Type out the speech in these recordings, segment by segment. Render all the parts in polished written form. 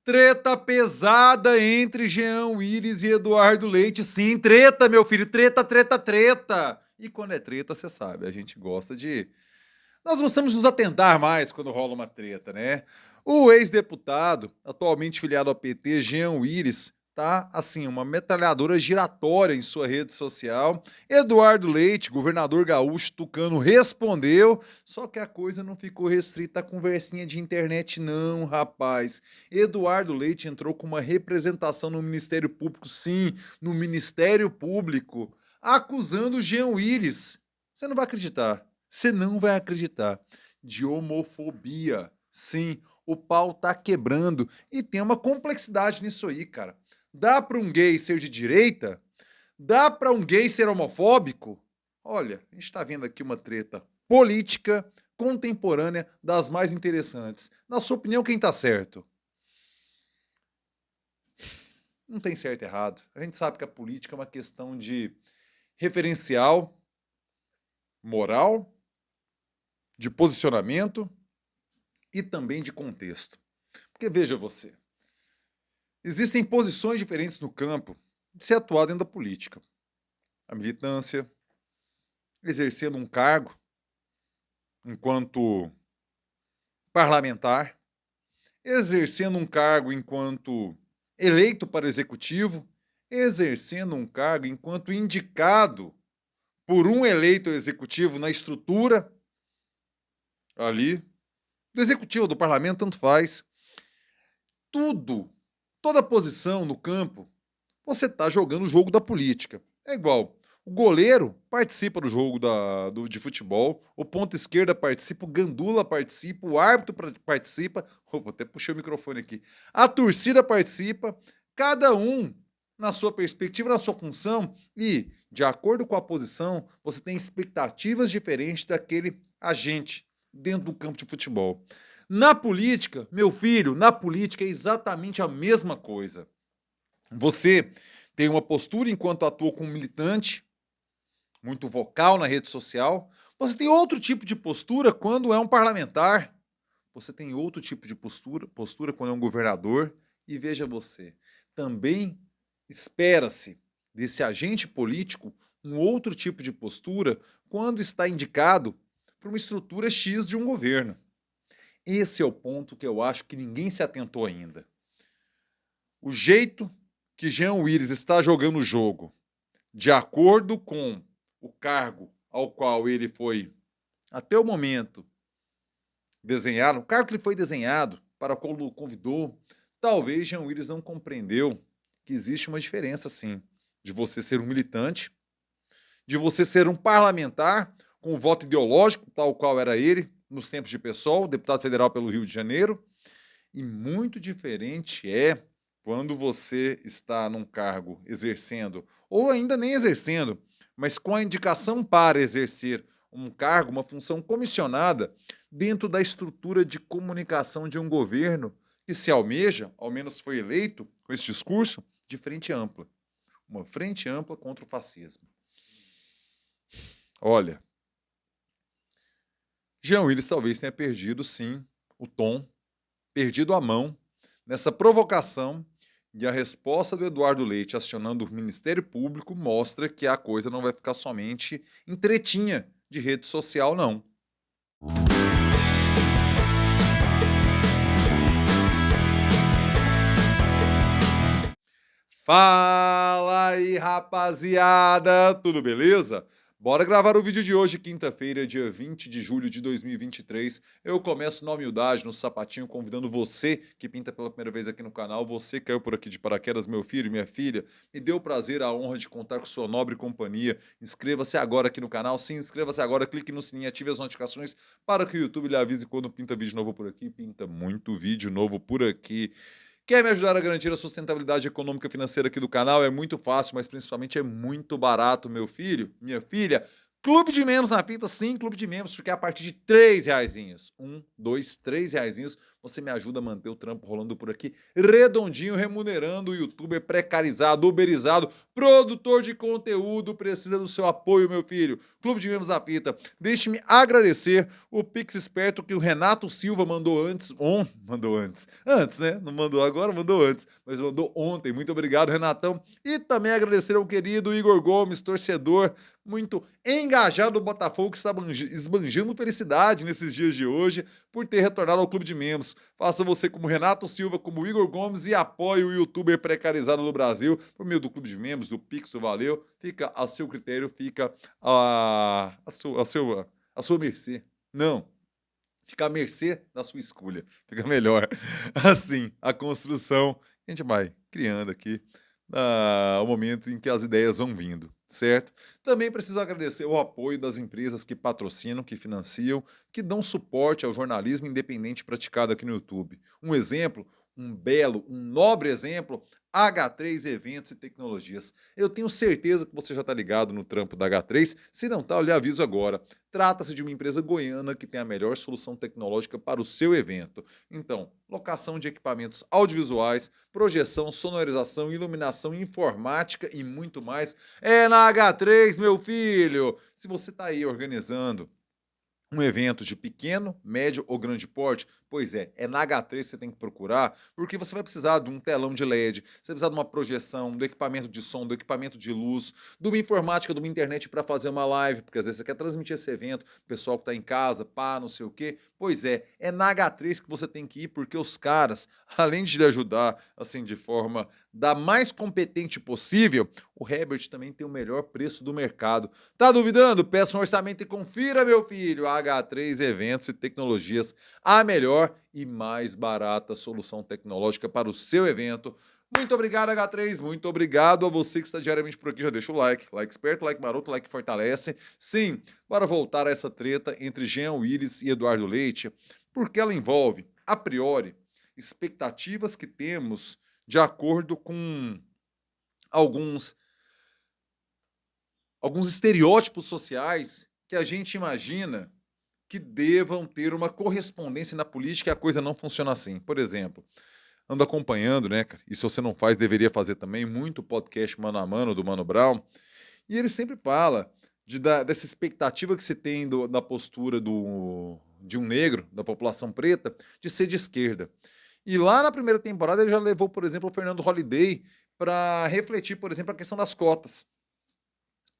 Treta pesada entre Jean Willis e Eduardo Leite. Sim, treta, meu filho. Treta, treta, treta. E quando é treta, você sabe, a gente gosta de... Nós gostamos de nos atentar mais quando rola uma treta, né? O ex-deputado, atualmente filiado ao PT, Jean Willis, tá, assim, uma metralhadora giratória em sua rede social. Eduardo Leite, governador gaúcho tucano, respondeu, só que a coisa não ficou restrita à conversinha de internet não, rapaz. Eduardo Leite entrou com uma representação no Ministério Público, sim, no Ministério Público, acusando Jean Willis. Você não vai acreditar. Você não vai acreditar. De homofobia. Sim, o pau tá quebrando. E tem uma complexidade nisso aí, cara. Dá para um gay ser de direita? Dá para um gay ser homofóbico? Olha, a gente tá vendo aqui uma treta política contemporânea das mais interessantes. Na sua opinião, quem tá certo? Não tem certo e errado. A gente sabe que a política é uma questão de referencial, moral, de posicionamento e também de contexto. Porque veja você, existem posições diferentes no campo de se atuar dentro da política. A militância, exercendo um cargo enquanto parlamentar, exercendo um cargo enquanto eleito para o executivo, exercendo um cargo enquanto indicado por um eleito executivo na estrutura ali do executivo, do parlamento, tanto faz. Tudo, toda posição no campo, você está jogando o jogo da política. É igual, o goleiro participa do jogo de futebol, o ponta esquerda participa, o gandula participa, o árbitro participa, vou até puxei o microfone aqui, a torcida participa, cada um na sua perspectiva, na sua função e, de acordo com a posição, você tem expectativas diferentes daquele agente dentro do campo de futebol. Na política, meu filho, na política é exatamente a mesma coisa. Você tem uma postura enquanto atua como militante, muito vocal na rede social. Você tem outro tipo de postura quando é um parlamentar. Você tem outro tipo de postura quando é um governador. E veja você, também espera-se desse agente político um outro tipo de postura quando está indicado por uma estrutura X de um governo. Esse é o ponto que eu acho que ninguém se atentou ainda. O jeito que Jean Willis está jogando o jogo, de acordo com o cargo ao qual ele foi, até o momento, desenhado, o cargo que ele foi desenhado, para o qual o convidou, talvez Jean Willis não compreendeu que existe uma diferença, sim, de você ser um militante, de você ser um parlamentar com voto ideológico, tal qual era ele, nos tempos de PSOL, deputado federal pelo Rio de Janeiro, e muito diferente é quando você está num cargo exercendo, ou ainda nem exercendo, mas com a indicação para exercer um cargo, uma função comissionada dentro da estrutura de comunicação de um governo que se almeja, ao menos foi eleito com esse discurso, de frente ampla. Uma frente ampla contra o fascismo. Olha, Jean Willis talvez tenha perdido, sim, o tom, perdido a mão nessa provocação, e a resposta do Eduardo Leite acionando o Ministério Público mostra que a coisa não vai ficar somente em tretinha de rede social, não. Fala aí, rapaziada! Tudo beleza? Bora gravar o vídeo de hoje, quinta-feira, dia 20 de julho de 2023. Eu começo na humildade, no sapatinho, convidando você que pinta pela primeira vez aqui no canal, você que caiu por aqui de paraquedas, meu filho, minha filha, me deu o prazer, a honra de contar com sua nobre companhia. Inscreva-se agora aqui no canal, sim, inscreva-se agora, clique no sininho, ative as notificações para que o YouTube lhe avise quando pinta vídeo novo por aqui, pinta muito vídeo novo por aqui. Quer me ajudar a garantir a sustentabilidade econômica e financeira aqui do canal? É muito fácil, mas principalmente é muito barato, meu filho, minha filha. Clube de membros na pinta, sim, clube de membros, porque é a partir de R$3. 1, 2, R$3 você me ajuda a manter o trampo rolando por aqui, redondinho, remunerando o youtuber precarizado, uberizado, produtor de conteúdo, precisa do seu apoio, meu filho. Clube de Membros da Fita, deixe-me agradecer o Pix Esperto que o Renato Silva mandou antes, né? Não mandou agora, mandou antes, mas mandou ontem. Muito obrigado, Renatão. E também agradecer ao querido Igor Gomes, torcedor muito engajado do Botafogo, que está esbanjando felicidade nesses dias de hoje por ter retornado ao Clube de Membros. Faça você como Renato Silva, como Igor Gomes e apoie o youtuber precarizado do Brasil por meio do Clube de Membros, do Pix, do Valeu. Fica a seu critério, fica a sua mercê. Não, fica à mercê da sua escolha. Fica melhor. Assim, a construção, a gente vai criando aqui o momento em que as ideias vão vindo, certo? Também preciso agradecer o apoio das empresas que patrocinam, que financiam, que dão suporte ao jornalismo independente praticado aqui no YouTube. Um exemplo, um nobre exemplo, H3 Eventos e Tecnologias. Eu tenho certeza que você já está ligado no trampo da H3, se não está, eu lhe aviso agora. Trata-se de uma empresa goiana que tem a melhor solução tecnológica para o seu evento. Então, locação de equipamentos audiovisuais, projeção, sonorização, iluminação, informática e muito mais. É na H3, meu filho! Se você está aí organizando um evento de pequeno, médio ou grande porte, pois é na H3 que você tem que procurar, porque você vai precisar de um telão de LED, você vai precisar de uma projeção, do equipamento de som, do equipamento de luz, de uma informática, de uma internet para fazer uma live, porque às vezes você quer transmitir esse evento, o pessoal que está em casa, pá, não sei o quê. Pois é na H3 que você tem que ir, porque os caras, além de lhe ajudar, assim, de forma da mais competente possível, o Herbert também tem o melhor preço do mercado. Tá duvidando? Peça um orçamento e confira, meu filho. H3 Eventos e Tecnologias, a melhor e mais barata solução tecnológica para o seu evento. Muito obrigado, H3. Muito obrigado a você que está diariamente por aqui. Já deixa o like. Like esperto, like maroto, like fortalece. Sim, bora voltar a essa treta entre Jean Willis e Eduardo Leite, porque ela envolve, a priori, expectativas que temos de acordo com alguns estereótipos sociais que a gente imagina que devam ter uma correspondência na política e a coisa não funciona assim. Por exemplo, ando acompanhando, né, cara? E se você não faz, deveria fazer também, muito podcast mano a mano do Mano Brown. E ele sempre fala dessa expectativa que se tem da postura de um negro, da população preta, de ser de esquerda. E lá na primeira temporada ele já levou, por exemplo, o Fernando Holliday para refletir, por exemplo, a questão das cotas.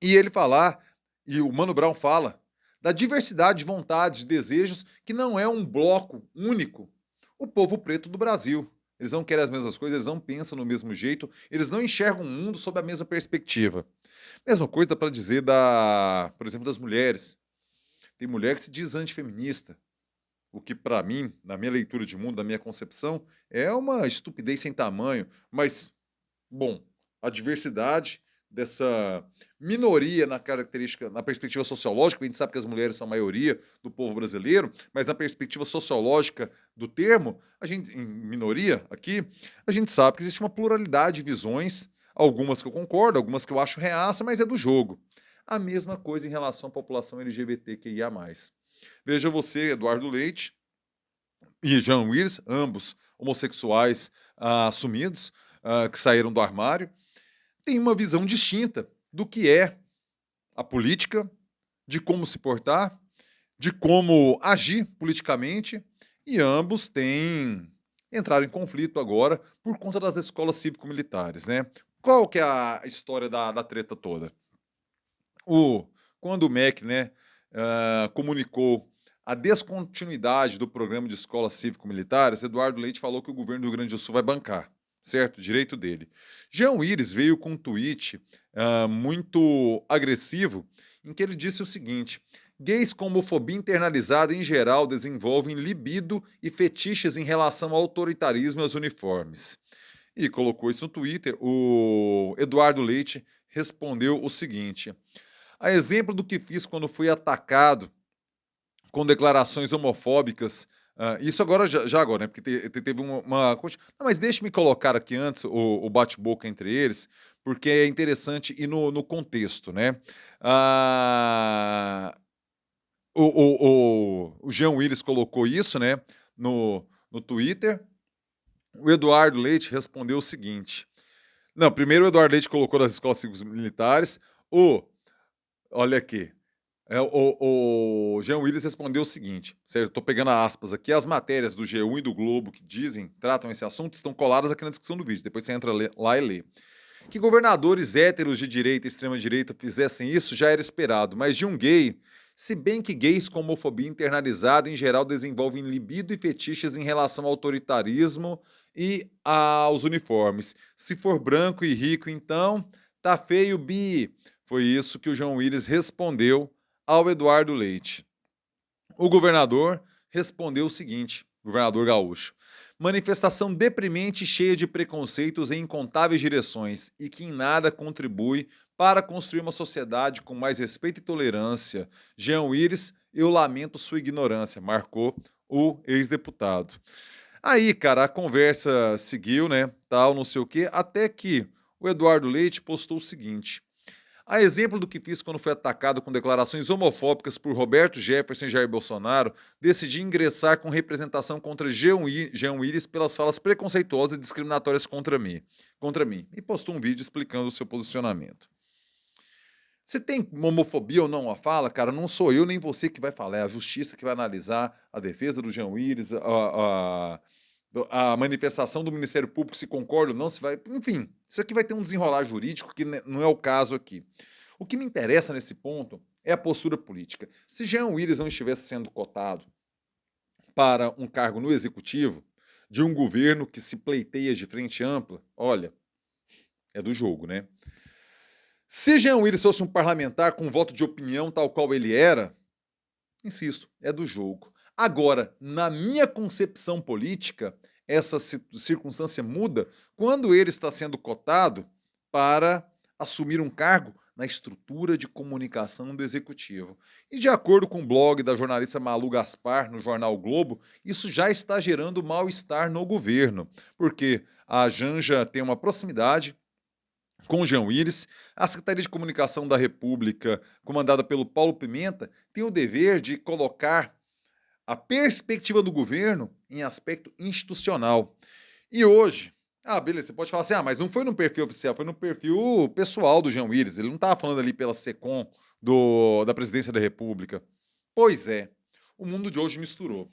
E ele falar, e o Mano Brown fala, da diversidade de vontades, de desejos, que não é um bloco único. O povo preto do Brasil. Eles não querem as mesmas coisas, eles não pensam no mesmo jeito, eles não enxergam o mundo sob a mesma perspectiva. Mesma coisa dá para dizer por exemplo, das mulheres. Tem mulher que se diz antifeminista, o que para mim, na minha leitura de mundo, na minha concepção, é uma estupidez sem tamanho, mas bom, a diversidade dessa minoria na característica, na perspectiva sociológica, a gente sabe que as mulheres são a maioria do povo brasileiro, mas na perspectiva sociológica do termo, a gente, em minoria aqui, a gente sabe que existe uma pluralidade de visões, algumas que eu concordo, algumas que eu acho reaça, mas é do jogo. A mesma coisa em relação à população LGBTQIA+. Veja você, Eduardo Leite e Jean Willis, ambos homossexuais assumidos, que saíram do armário, tem uma visão distinta do que é a política, de como se portar, de como agir politicamente, e ambos entraram em conflito agora por conta das escolas cívico-militares, né? Qual que é a história da treta toda? Quando o MEC, né, comunicou a descontinuidade do programa de escolas cívico-militares, Eduardo Leite falou que o governo do Rio Grande do Sul vai bancar, certo? Direito dele. Jean Willis veio com um tweet muito agressivo, em que ele disse o seguinte: gays com homofobia internalizada em geral desenvolvem libido e fetiches em relação ao autoritarismo e aos uniformes. E colocou isso no Twitter. O Eduardo Leite respondeu o seguinte: a exemplo do que fiz quando fui atacado com declarações homofóbicas, isso agora, já agora, né? Porque teve uma. Não, mas deixe-me colocar aqui antes o bate-boca entre eles, porque é interessante e no contexto, né? Ah, o Jean Willis colocou isso, né? no Twitter. O Eduardo Leite respondeu o seguinte. Não, primeiro o Eduardo Leite colocou das escolas cívicas militares. Olha aqui. O Jean Willis respondeu o seguinte, certo? Estou pegando aspas aqui, as matérias do G1 e do Globo que tratam esse assunto, estão coladas aqui na descrição do vídeo, depois você entra lá e lê. Que governadores héteros de direita e extrema-direita fizessem isso já era esperado, mas de um gay, se bem que gays com homofobia internalizada em geral desenvolvem libido e fetiches em relação ao autoritarismo e aos uniformes. Se for branco e rico, então, tá feio, bi. Foi isso que o João Willis respondeu ao Eduardo Leite. O governador respondeu o seguinte, governador gaúcho: manifestação deprimente e cheia de preconceitos em incontáveis direções e que em nada contribui para construir uma sociedade com mais respeito e tolerância. Jean Willis, eu lamento sua ignorância, marcou o ex-deputado. Aí, cara, a conversa seguiu, né, tal, não sei o quê, até que o Eduardo Leite postou o seguinte: a exemplo do que fiz quando fui atacado com declarações homofóbicas por Roberto Jefferson e Jair Bolsonaro, decidi ingressar com representação contra Jean Willis pelas falas preconceituosas e discriminatórias contra mim. E postou um vídeo explicando o seu posicionamento. Se tem homofobia ou não a fala, cara, não sou eu nem você que vai falar, é a justiça que vai analisar a defesa do Jean Willis, a manifestação do Ministério Público, se concorda ou não, se vai. Enfim, isso aqui vai ter um desenrolar jurídico que não é o caso aqui. O que me interessa nesse ponto é a postura política. Se Jean Willis não estivesse sendo cotado para um cargo no executivo de um governo que se pleiteia de frente ampla, olha, é do jogo, né? Se Jean Willis fosse um parlamentar com voto de opinião tal qual ele era, insisto, é do jogo. Agora, na minha concepção política, essa circunstância muda quando ele está sendo cotado para assumir um cargo na estrutura de comunicação do executivo. E de acordo com o blog da jornalista Malu Gaspar, no jornal o Globo, isso já está gerando mal-estar no governo, porque a Janja tem uma proximidade com Jean Willis. A Secretaria de Comunicação da República, comandada pelo Paulo Pimenta, tem o dever de colocar a perspectiva do governo em aspecto institucional. E hoje, beleza, você pode falar assim, mas não foi no perfil oficial, foi no perfil pessoal do Jean Willis, ele não estava falando ali pela SECOM da Presidência da República. Pois é, o mundo de hoje misturou.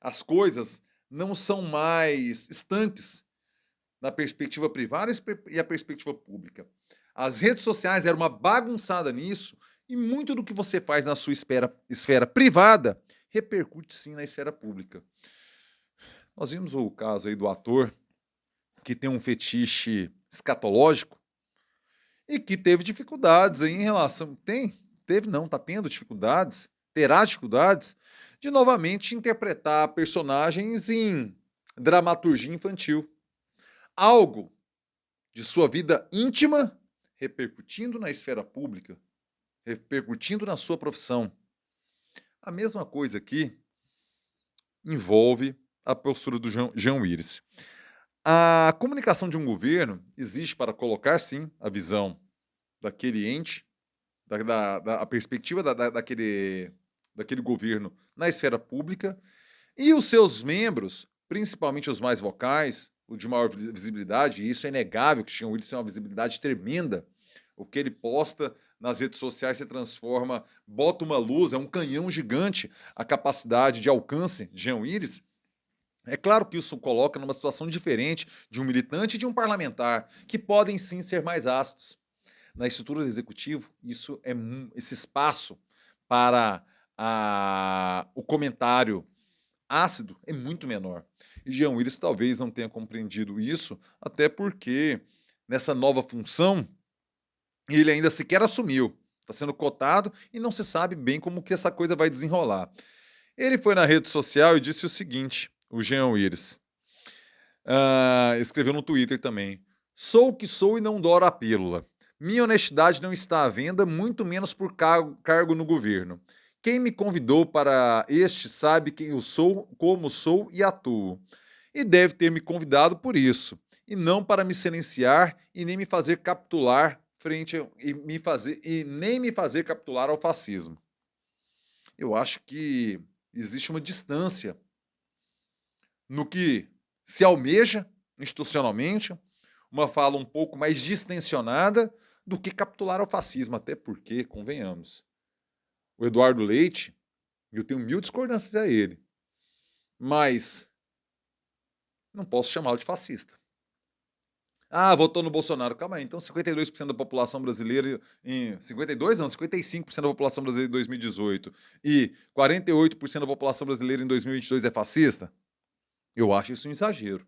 As coisas não são mais estanques na perspectiva privada e a perspectiva pública. As redes sociais deram uma bagunçada nisso e muito do que você faz na sua esfera privada repercute sim na esfera pública. Nós vimos o caso aí do ator que tem um fetiche escatológico e que teve dificuldades aí em relação... Está tendo dificuldades, terá dificuldades de novamente interpretar personagens em dramaturgia infantil. Algo de sua vida íntima repercutindo na esfera pública, repercutindo na sua profissão. A mesma coisa aqui envolve a postura do Jean Willis. A comunicação de um governo existe para colocar, sim, a visão daquele ente, a perspectiva daquele governo na esfera pública, e os seus membros, principalmente os mais vocais, o de maior visibilidade, e isso é inegável, que Jean Willis tem uma visibilidade tremenda. O que ele posta nas redes sociais se transforma, bota uma luz, é um canhão gigante a capacidade de alcance de Jean Willis. É claro que isso coloca numa situação diferente de um militante e de um parlamentar, que podem sim ser mais ácidos. Na estrutura do executivo, esse espaço para o comentário ácido é muito menor. E Jean Willis talvez não tenha compreendido isso, até porque nessa nova função ele ainda sequer assumiu. Está sendo cotado e não se sabe bem como que essa coisa vai desenrolar. Ele foi na rede social e disse o seguinte, o Jean Willis, escreveu no Twitter também: sou o que sou e não doro a pílula. Minha honestidade não está à venda, muito menos por cargo no governo. Quem me convidou para este sabe quem eu sou, como sou e atuo. E deve ter me convidado por isso, e não para me silenciar e nem me fazer capitular nem me fazer capitular ao fascismo. Eu acho que existe uma distância no que se almeja institucionalmente, uma fala um pouco mais distensionada do que capitular ao fascismo, até porque, convenhamos, o Eduardo Leite, eu tenho 1000 discordâncias a ele, mas não posso chamá-lo de fascista. Ah, votou no Bolsonaro. Calma aí, então 52% da população brasileira, 52 não, 55% da população brasileira em 2018 e 48% da população brasileira em 2022 é fascista? Eu acho isso um exagero.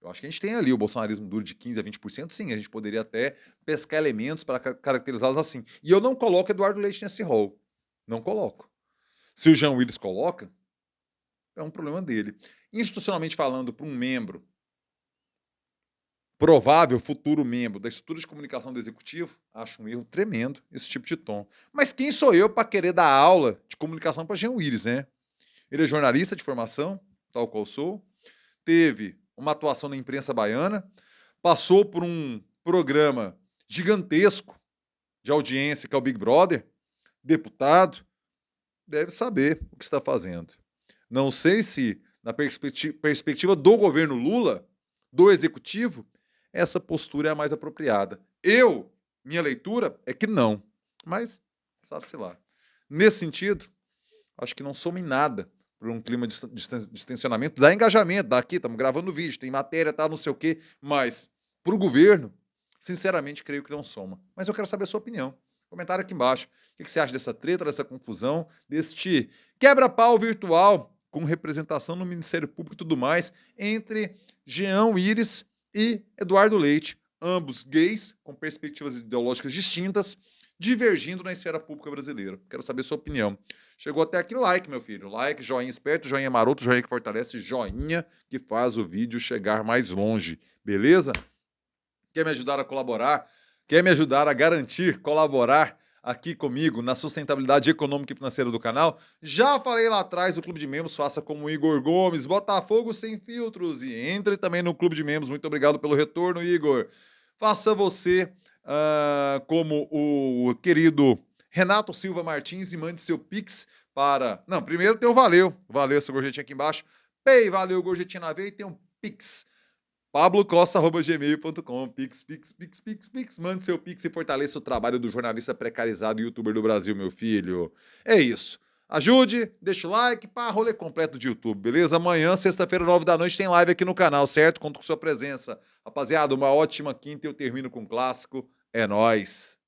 Eu acho que a gente tem ali o bolsonarismo duro de 15% a 20%, sim, a gente poderia até pescar elementos para caracterizá-los assim. E eu não coloco Eduardo Leite nesse rol. Não coloco. Se o Jean Willis coloca, é um problema dele. Institucionalmente falando, para um membro, provável futuro membro da estrutura de comunicação do executivo, acho um erro tremendo esse tipo de tom. Mas quem sou eu para querer dar aula de comunicação para Jean Willis, né? Ele é jornalista de formação, tal qual sou, teve uma atuação na imprensa baiana, passou por um programa gigantesco de audiência, que é o Big Brother, deputado, deve saber o que está fazendo. Não sei se, na perspectiva do governo Lula, do executivo, essa postura é a mais apropriada. Minha leitura é que não, mas sabe-se lá. Nesse sentido, acho que não soma em nada por um clima de distensionamento, dá engajamento, daqui, estamos gravando vídeo, tem matéria, tá, não sei o quê, mas para o governo, sinceramente, creio que não soma. Mas eu quero saber a sua opinião. Comentário aqui embaixo. O que você acha dessa treta, dessa confusão, deste quebra-pau virtual com representação no Ministério Público e tudo mais, entre Jean Willis e Eduardo Leite, ambos gays, com perspectivas ideológicas distintas, divergindo na esfera pública brasileira. Quero saber sua opinião. Chegou até aqui, like, meu filho. Like, joinha esperto, joinha maroto, joinha que fortalece, joinha que faz o vídeo chegar mais longe. Beleza? Quer me ajudar a colaborar? Quer me ajudar a garantir, colaborar aqui comigo na sustentabilidade econômica e financeira do canal? Já falei lá atrás do Clube de Membros, faça como o Igor Gomes, Botafogo sem filtros, e entre também no Clube de Membros. Muito obrigado pelo retorno, Igor. Faça você como o querido Renato Silva Martins e mande seu Pix para... Não, primeiro tem o Valeu. Valeu essa gorjetinha aqui embaixo. Pay, valeu, gorjetinha na veia, e tem um Pix. pablocosta@gmail.com. Pix, Pix, Pix, Pix, Pix. Mande seu Pix e fortaleça o trabalho do jornalista precarizado e youtuber do Brasil, meu filho. É isso. Ajude, deixa o like, pá, rolê completo de YouTube, beleza? Amanhã, sexta-feira, 9 da noite, tem live aqui no canal, certo? Conto com sua presença. Rapaziada, uma ótima quinta e eu termino com um clássico. É nóis.